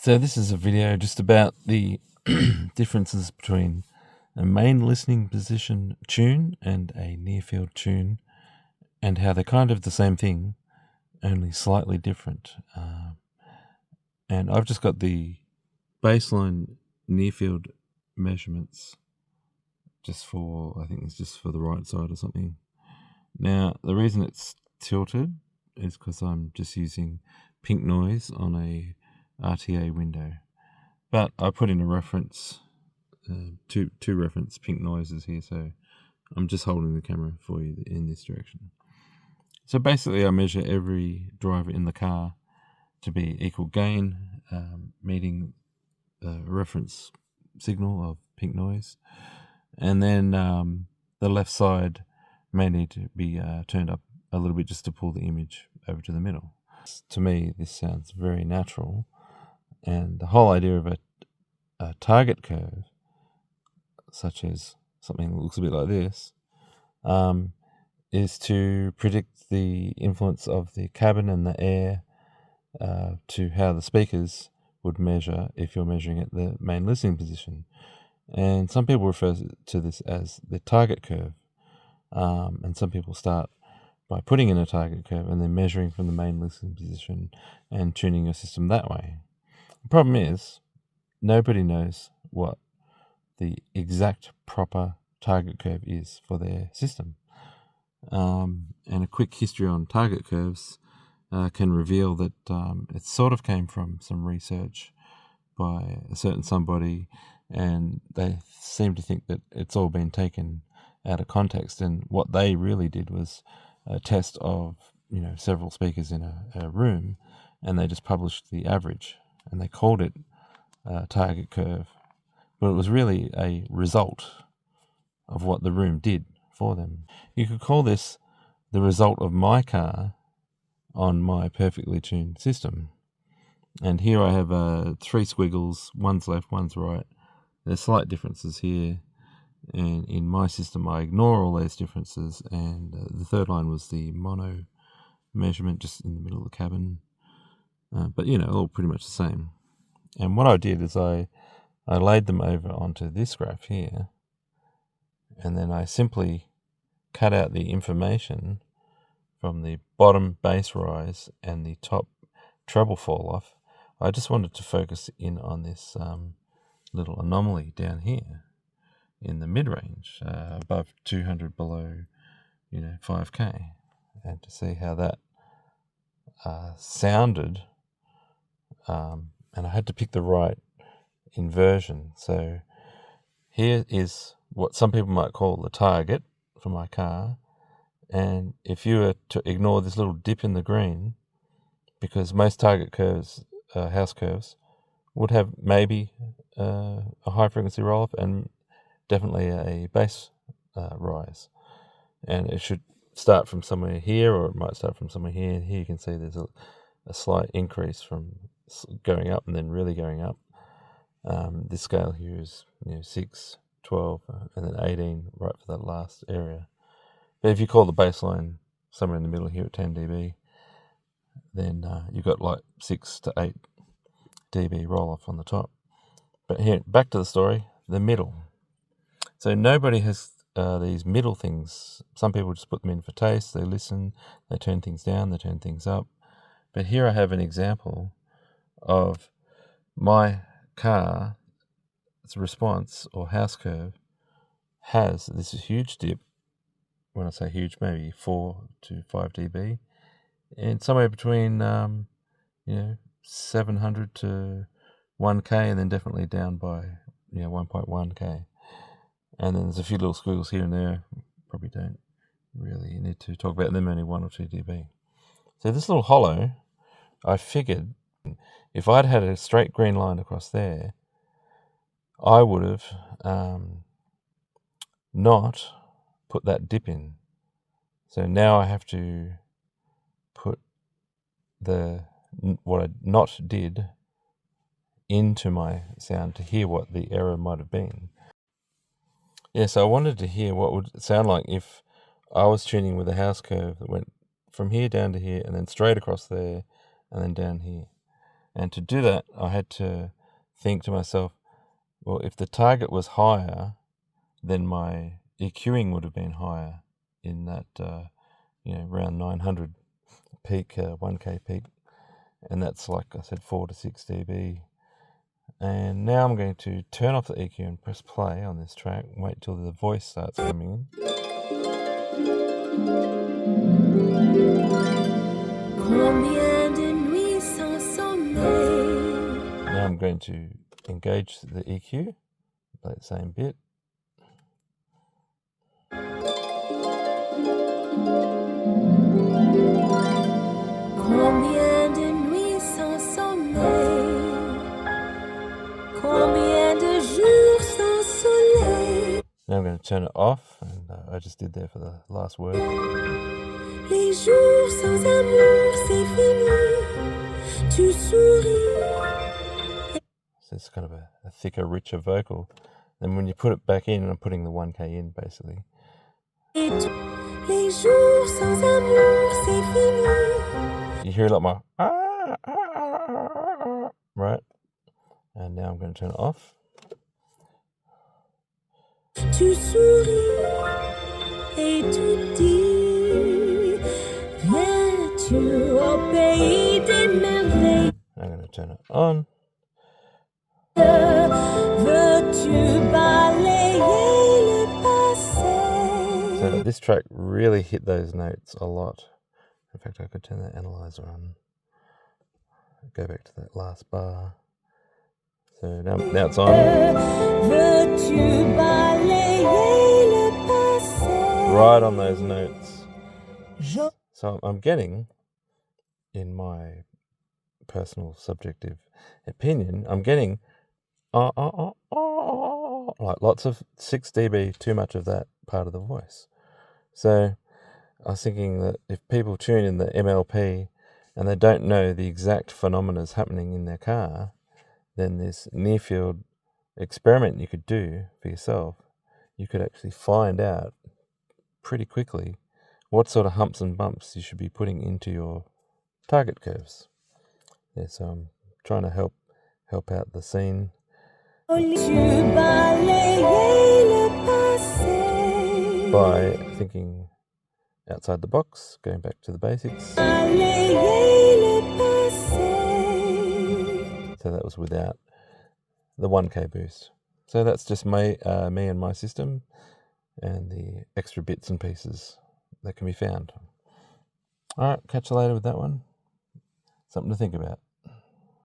So this is a video just about the differences between a main listening position tune and a Nearfield tune, and how they're kind of the same thing, only slightly different. And I've just got the baseline Nearfield measurements just for, I think it's just for the right side or something. Now, the reason it's tilted is because I'm just using pink noise on a RTA window. But I put in a reference, two reference pink noises here, so I'm just holding the camera for you in this direction. So basically I measure every driver in the car to be equal gain, meeting the reference signal of pink noise. And then the left side may need to be turned up a little bit just to pull the image over to the middle. To me, this sounds very natural. And the whole idea of a target curve, such as something that looks a bit like this, is to predict the influence of the cabin and the air to how the speakers would measure if you're measuring at the main listening position. And some people refer to this as the target curve. And some people start by putting in a target curve and then measuring from the main listening position and tuning your system that way. The problem is, nobody knows what the exact proper target curve is for their system. And a quick history on target curves can reveal that it sort of came from some research by a certain somebody, and they seem to think that it's all been taken out of context, and what they really did was a test of several speakers in a room, and they just published the average, and they called it target curve, but it was really a result of what the room did for them. You could call this the result of my car on my perfectly tuned system. And here I have 3 squiggles, one's left, one's right. There's slight differences here, and in my system I ignore all those differences, and the third line was the mono measurement just in the middle of the cabin, but all pretty much the same. And what I did is I laid them over onto this graph here, and then I simply cut out the information from the bottom bass rise and the top treble fall off. I just wanted to focus in on this little anomaly down here in the mid-range, above 200, below 5k, and to see how that sounded. And I had to pick the right inversion. So here is what some people might call the target for my car, and if you were to ignore this little dip in the green, because most target curves, house curves, would have maybe a high frequency roll-off and definitely a bass rise, and it should start from somewhere here, or it might start from somewhere here, and here you can see there's a slight increase from going up and then really going up. This scale here is 6, 12, and then 18 right for that last area. But if you call the baseline somewhere in the middle here at 10 dB, then you've got like 6 to 8 dB roll off on the top. But here, back to the story, the middle. So nobody has these middle things. Some people just put them in for taste. They listen, they turn things down, they turn things up. But here I have an example of my car's response or house curve has this huge dip. When I say huge, maybe 4 to 5 dB, and somewhere between 700 to 1k, and then definitely down by 1.1k. And then there's a few little squiggles here and there. Probably don't really need to talk about them, only 1 or 2 dB. So this little hollow, I figured if I'd had a straight green line across there, I would have not put that dip in. So now I have to put what I not did into my sound to hear what the error might have been. So I wanted to hear what would it sound like if I was tuning with a house curve that went from here down to here and then straight across there and then down here. And to do that, I had to think to myself, well, if the target was higher, then my EQing would have been higher in that, around 900 peak, 1K peak. And that's, like I said, 4 to 6 dB. And now I'm going to turn off the EQ and press play on this track and wait till the voice starts coming in. Now I'm going to engage the EQ, play the same bit. Combien de nuits sans sommeil, combien de jours sans soleil. Now I'm going to turn it off, and I just did there for the last word. Les jours sans amour, c'est fini, tu souris. So it's kind of a thicker, richer vocal. And when you put it back in, I'm putting the 1K in, basically. Les jours sans amour, c'est fini. You hear a lot more, right? And now I'm going to turn it off. Tu souris et tu dis, viens-tu au pays des merveilles? I'm going to turn it on. Veux-tu balayer le passé? So this track really hit those notes a lot. In fact, I could turn the analyzer on. Go back to that last bar. So now it's on. Veux-tu balayer le passé? Right on those notes. So I'm getting, in my personal subjective opinion, I'm getting like lots of 6 dB, too much of that part of the voice. So I was thinking that if people tune in the MLP and they don't know the exact phenomena happening in their car, then this Nearfield experiment you could do for yourself, you could actually find out pretty quickly what sort of humps and bumps you should be putting into your target curves. Yeah, so I'm trying to help out the scene by thinking outside the box, going back to the basics. So that was without the 1K boost. So that's just me and my system and the extra bits and pieces that can be found. All right, catch you later with that one. Something to think about.